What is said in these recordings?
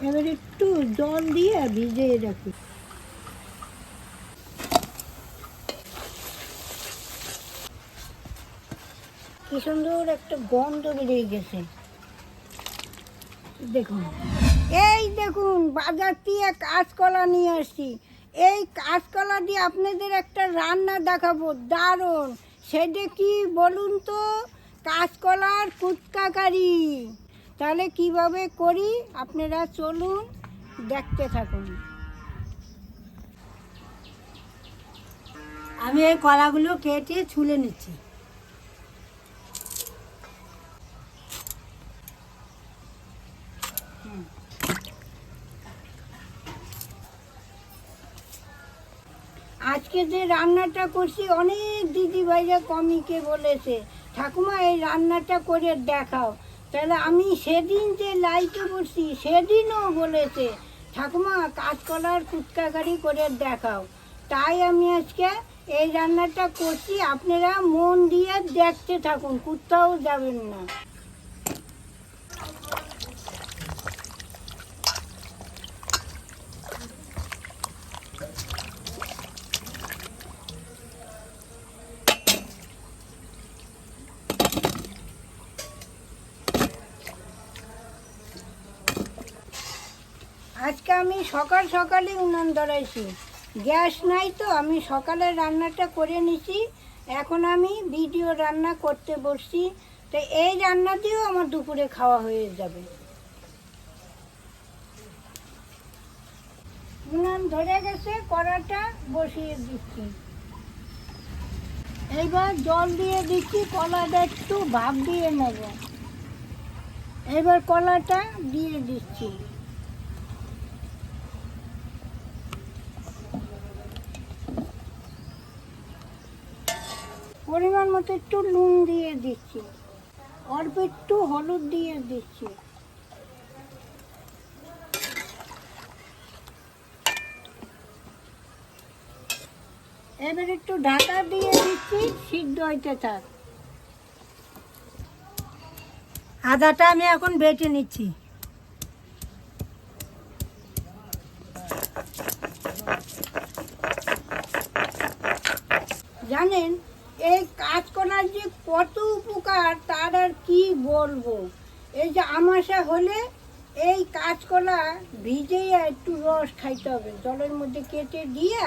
এবার একটু জল দিয়ে ভিজিয়ে রাখি। কি সুন্দর একটা গন্ধ বেরিয়ে গেছে। দেখুন, এই দেখুন বাজার থেকে কাঁচকলা নিয়ে আসছি। এই কাঁচকলা দিয়ে আপনাদের একটা রান্না দেখাবো, দারুণ। সেটা কি বলুন তো? কাঁচকলার কুটকা কারি। তাহলে কিভাবে করি আপনারা চলুন দেখতে থাকুন। আমি এই কলাগুলো কেটে ছুলে নিচ্ছি। আজকে যে রান্নাটা করছি, অনেক দিদি ভাইরা কমিকে বলেছে ঠাকুমা এই রান্নাটা করে দেখাও। তাহলে আমি সেদিন যে লাইভে বসছি সেদিনও বলেছে ঠাকুমা কাঁচকলার কুটকা কারি করে দেখাও। তাই আমি আজকে এই রান্নাটা করছি, আপনারা মন দিয়ে দেখতে থাকুন, কোথাও যাবেন না। আজকে আমি সকাল সকালে উনান ধরাইছি, গ্যাস নাই তো আমি সকালে রান্নাটা করে নিছি। এখন আমি ভিডিও রান্না করতে বসছি, তো এই রান্না দিয়েও আমার দুপুরে খাওয়া হয়ে যাবে। উনান ধরে গেছে, কড়াটা বসিয়ে দিচ্ছি। এইবার জল দিয়ে দিচ্ছি, কলাটা একটু ভাপ দিয়ে নেব। এবার কলাটা দিয়ে দিচ্ছি। পরিমাণ মতো একটু নুন দিয়ে দিচ্ছি, অল্প একটু হলুদ দিয়ে দিচ্ছি। এবার একটু ঢাকা দিয়ে দিচ্ছি, সিদ্ধ হইতে থাক। আদাটা আমি এখন বেটে নিচ্ছি। জানেন এই কাঁচকলার যে কত উপকার তার আর কি বলবো। এই যে আমাশা হলে এই কাঁচকলা ভিজিয়ে একটু রস খাইতে হবে, জলের মধ্যে কেটে দিয়ে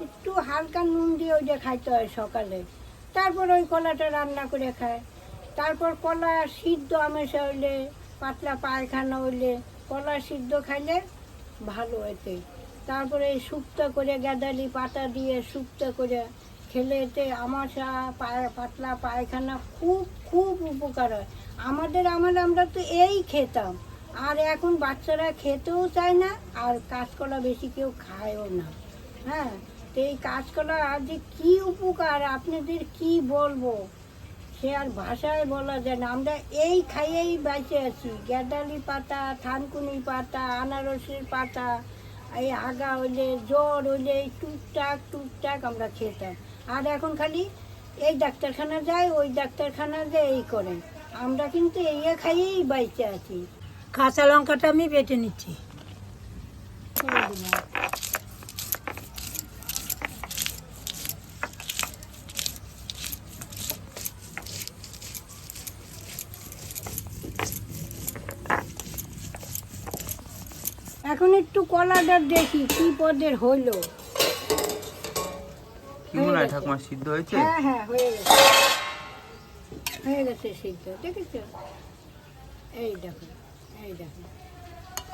একটু হালকা নুন দিয়ে ওইটা খাইতে হয় সকালে। তারপর ওই কলাটা রান্না করে খায়। তারপর কলা সিদ্ধ আমাশা হইলে, পাতলা পায়খানা হইলে কলা সিদ্ধ খাইলে ভালো এতে। তারপরে শুক্তো করে গাঁদালি পাতা দিয়ে শুক্তো করে খেলে এতে আমাশা পাতলা পায়খানা খুব খুব উপকার হয়। আমরা তো এই খেতাম, আর এখন বাচ্চারা খেতেও চায় না, আর কাঁচকলা বেশি কেউ খায়ও না। হ্যাঁ, তো এই কাঁচকলা যে কী উপকার আপনাদের কি বলবো, সে আর ভাষায় বলা যায় না। আমরা এই খাইয়েই বেঁচে আছি। গ্যাদালি পাতা, থানকুনি পাতা, আনারসের পাতা, এই আগা হইলে জ্বর হইলে এই টুকটাক আমরা খেতাম। আর এখন খালি এই ডাক্তারখানা যায়, ওই ডাক্তারখানা যায়, এই করে। আমরা কিন্তু এই খাইয়েই বেঁচে আছি। কাঁচা লঙ্কাটা আমি বেটে নিচ্ছি। এখন একটু কলাটা দেখি কি পদের হইলো। কি মনে হয় ঠাকুমা, সিদ্ধ হয়েছে? হ্যাঁ হ্যাঁ, হয়ে গেছে সিদ্ধ। দেখেছো? এই দেখো, এই দেখো।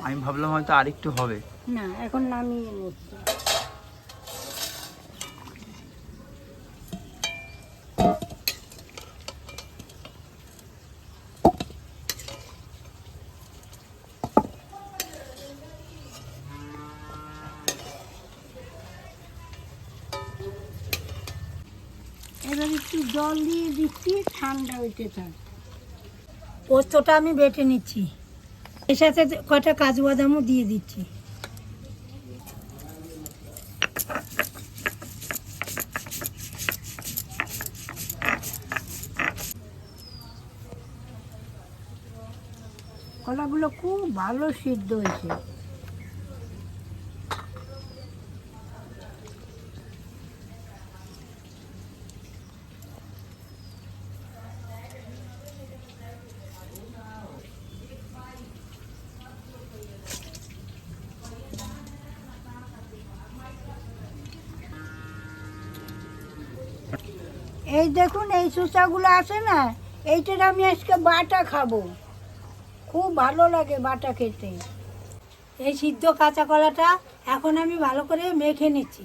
আমি ভাবলাম হয়তো আরেকটু হবে। না, এখন নামিয়ে নিচ্ছি। এবার একটু জল দিয়ে দিচ্ছি, ঠান্ডা হইতে থাক। পোস্তটা আমি বেটে নিচ্ছি, এর সাথে কটা কাজু বাদামও দিয়ে দিচ্ছি। কলাগুলো খুব ভালো সিদ্ধ হয়েছে। এই দেখুন এই শসাগুলো আছে না, এইটার আমি আজকে বাটা খাবো। খুব ভালো লাগে বাটা খেতে। এই সিদ্ধ কাঁচা কলাটা এখন আমি ভালো করে মেখে নিচ্ছি।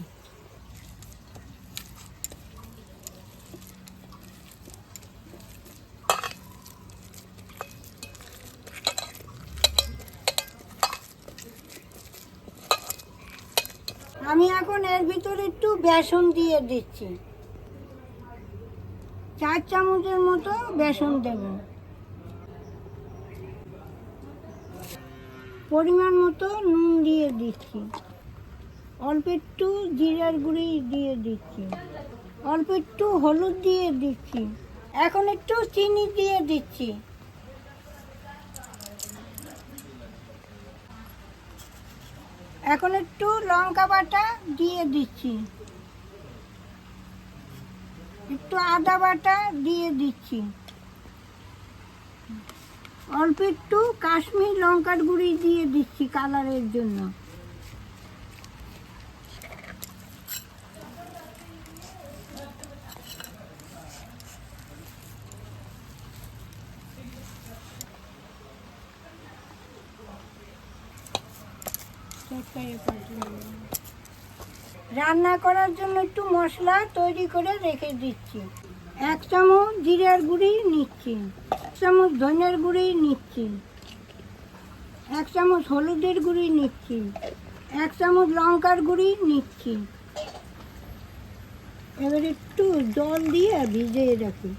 আমি এখন এর ভিতরে একটু বেসন দিয়ে দিচ্ছি, 4 চামচের মতো বেসন দেব। পরিমাণ মতো নুন দিয়ে দিচ্ছি, অল্প একটু জিরার গুঁড়ি দিয়ে দিচ্ছি, অল্প একটু হলুদ দিয়ে দিচ্ছি, এখন একটু চিনি দিয়ে দিচ্ছি। এখন একটু লঙ্কা বাটা দিয়ে দিচ্ছি, একটু আদা বাটা দিয়ে দিচ্ছি, অল্প একটু কাশ্মীর লঙ্কার গুঁড়ি দিয়ে দিচ্ছি কালারের জন্য। রান্না করার জন্য একটু মশলা তৈরি করে রেখে দিচ্ছি। 1 চামচ জিরার গুঁড়ি নিচ্ছি, 1 চামচ ধনিয়ার গুঁড়ি নিচ্ছি, 1 চামচ হলুদের গুঁড়ি নিচ্ছি, 1 চামচ লঙ্কার গুঁড়ি নিচ্ছি। এবার একটু জল দিয়ে ভিজিয়ে রাখি।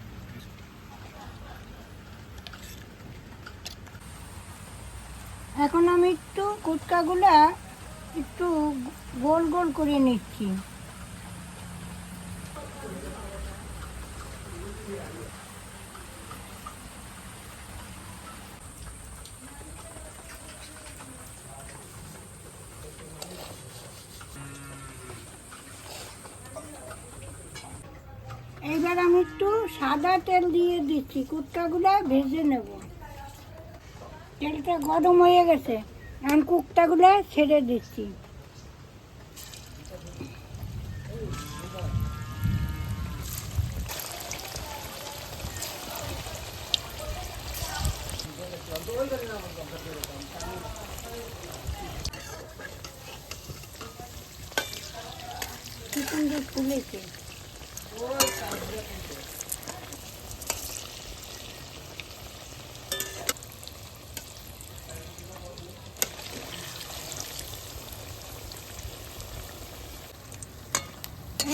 এখন আমি একটু কুটকাগুলা একটু গোল গোল করে নিচ্ছি। এবার আমি একটু সাদা তেল দিয়ে দিচ্ছি, কুটকাগুলা ভেজে নেব। তেলটা গরম হয়ে গেছে, এখন কুকটাগুলো ছেড়ে দিচ্ছি। চিকেনটা ফুলেছে।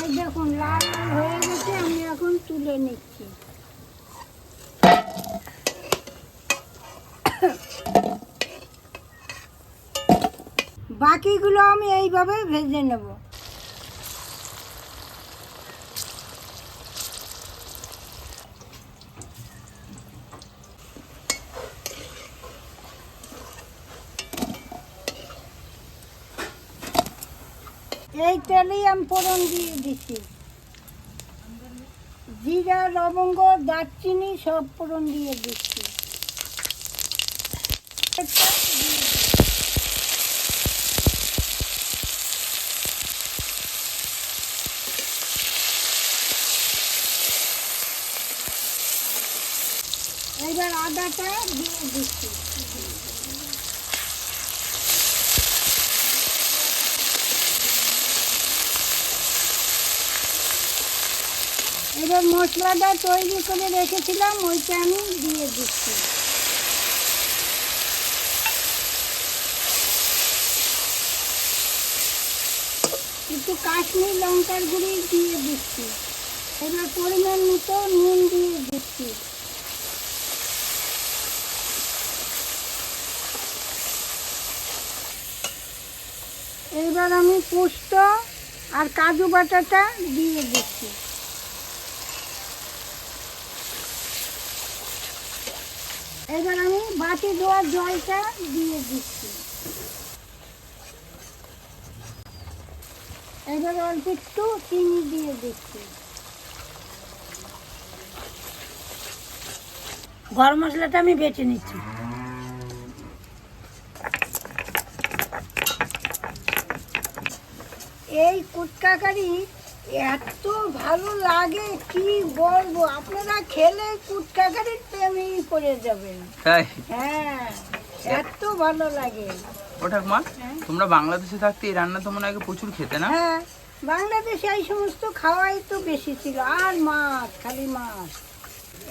এই দেখুন লাল লাল হয়ে গেছে, আমি এখন তুলে নিচ্ছি। বাকিগুলো আমি এইভাবে ভেজে নেব। এই তেলেই আমি ফোড়ন দিয়ে দিচ্ছি, জিরা লবঙ্গ দারচিনি সব ফোড়ন দিয়ে দিচ্ছি। এবার আদাটা দিয়ে দিচ্ছি। এবার মশলাটা তৈরি করে রেখেছিলাম ওইটা আমি দিয়ে দিচ্ছি। একটু কাশ্মীর লঙ্কার গুঁড়ি দিয়ে দিচ্ছি। এবার পরিমাণ মতো নুন দিয়ে দিচ্ছি। এবার আমি পোস্ত আর কাজু বাটাটা দিয়ে দিচ্ছি। এবার আমি বাটি ধোয়া জলটা দিয়ে দিচ্ছি। এবার অল্প একটু চিনি দিয়ে দিচ্ছি। গরম মশলাটা আমি বেটে নিচ্ছি। এই কুটকা কারি এত ভালো লাগে কি বলবো, আপনারা খেলে কুটকাকারির প্রেমেই পড়ে যাবেন। তাই হ্যাঁ, এত ভালো লাগে। ও ঠাকুমা, হ্যাঁ। তোমরা বাংলাদেশে থাকতে এই রান্না তো মনে হয় আগে প্রচুর খেতে না? হ্যাঁ, বাংলাদেশে এই সমস্ত খাওয়াই তো বেশি ছিল, আর মাছ, খালি মাছ।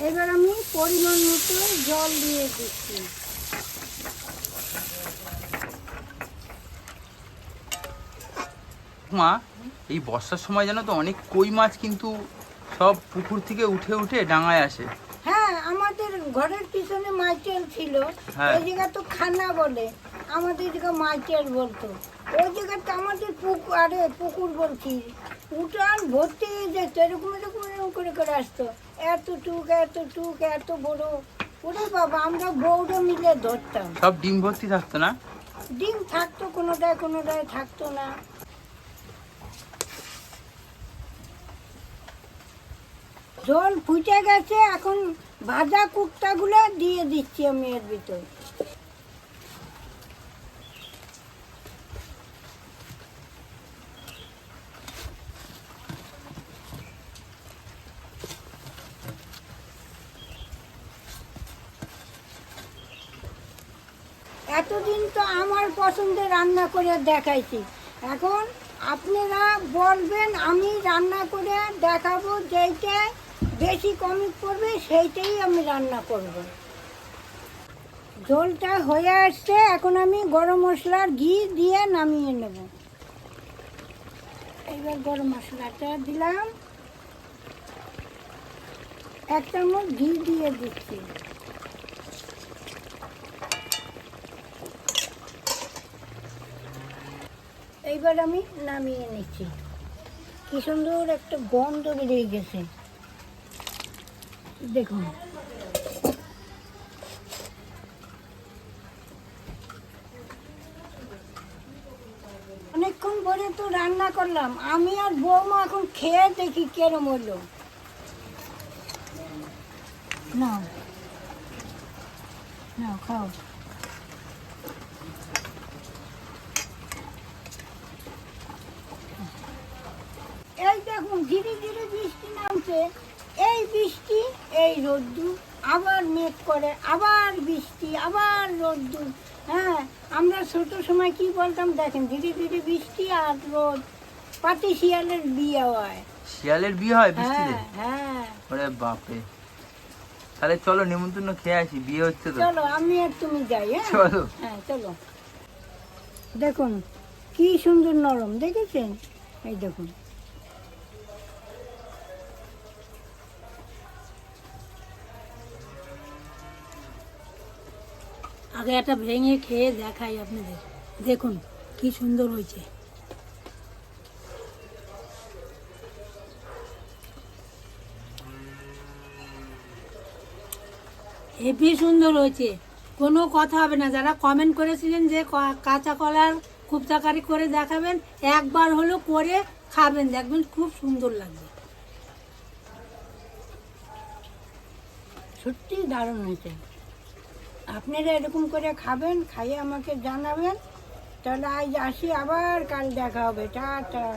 এবার আমি পরিমাণ মতো জল দিয়ে দিচ্ছি। মা, এই বর্ষার সময় জানো তো অনেক কই মাছ কিন্তু সব পুকুর থেকে উঠে উঠে ডাঙায় আসে। হ্যাঁ, আমাদের ঘরের পিছনে মাইটেল ছিল, হ্যাঁ। ওই জায়গা তো খানা বলে, আমাদের জায়গা মাইটেল বলতো। ওই জায়গাতে আমাদের পুকুর বলছি, উঠান ভর্তি হয়ে যেত, এরকম এরকম এরকম করে করে আসতো, এতটুক এতটুক এত বড়। ওরে বাবা, আমরা বউরা মিলে ধরতাম। সব ডিম ভর্তি থাকতো না? ডিম থাকতো কোনোটায় কোনোটায় থাকতো না। জল ফুটে গেছে, এখন ভাজা কুকটাগুলো দিয়ে দিচ্ছি আমি এর ভিতর। এতদিন তো আমার পছন্দের রান্না করে দেখাইছি, এখন আপনারা বলবেন, আমি রান্না করে দেখাবো, যেইটা বেশি কমই পড়বে সেইটাই আমি রান্না করব। ঝোলটা হয়ে আসছে, এখন আমি গরম মশলার ঘি দিয়ে নামিয়ে নেব। এবার গরম মশলাটা দিলাম, 1 চামচ ঘি দিয়ে দিচ্ছি। এইবার আমি নামিয়ে নিচ্ছি। কি সুন্দর একটা গন্ধ বেরিয়ে গেছে, দেখুন। অনেকক্ষণ পরে তো রান্না করলাম, আমি আর বৌমা এখন খেয়ে দেখি কেরম হলো। নাও নাও, খাও। এই দেখুন, ধীরে ধীরে বৃষ্টি নামছে। এই বৃষ্টি, এই রোদ্দুর, আবার মেঘ করে, আবার বৃষ্টি, আবার রোদ্দুর। হ্যাঁ, আমরা ছোট সময় কি বলতাম দেখেন, ধীরে ধীরে বৃষ্টি আর রোদ, পাতি শিয়ালের বিয়ে হয়। শিয়ালের বিয়ে হয় বৃষ্টিতে? হ্যাঁ হ্যাঁ। ওরে বাপরে, তাহলে চলো নিমন্ত্রণ খেয়ে আসি, বিয়ে হচ্ছে তো। চলো, আমি আর তুমি যাই। হ্যাঁ চলো। হ্যাঁ, চলো। দেখুন কি সুন্দর নরম, দেখেছেন? এই দেখুন। আগে একটা ভেঙে খেয়ে দেখাই আপনাদের, দেখুন কি সুন্দর হয়েছে। হেভি সুন্দর হয়েছে, কোনো কথা হবে না। যারা কমেন্ট করেছিলেন যে কাঁচা কলার কুপচাকারি করে দেখাবেন, একবার হলো করে খাবেন, দেখবেন খুব সুন্দর লাগবে। সত্যি দারুণ হয়েছে। আপনারা এরকম করে খাবেন, খাইয়ে আমাকে জানাবেন। তাহলে আজ আসি, আবার কাল দেখা হবে। টাটা।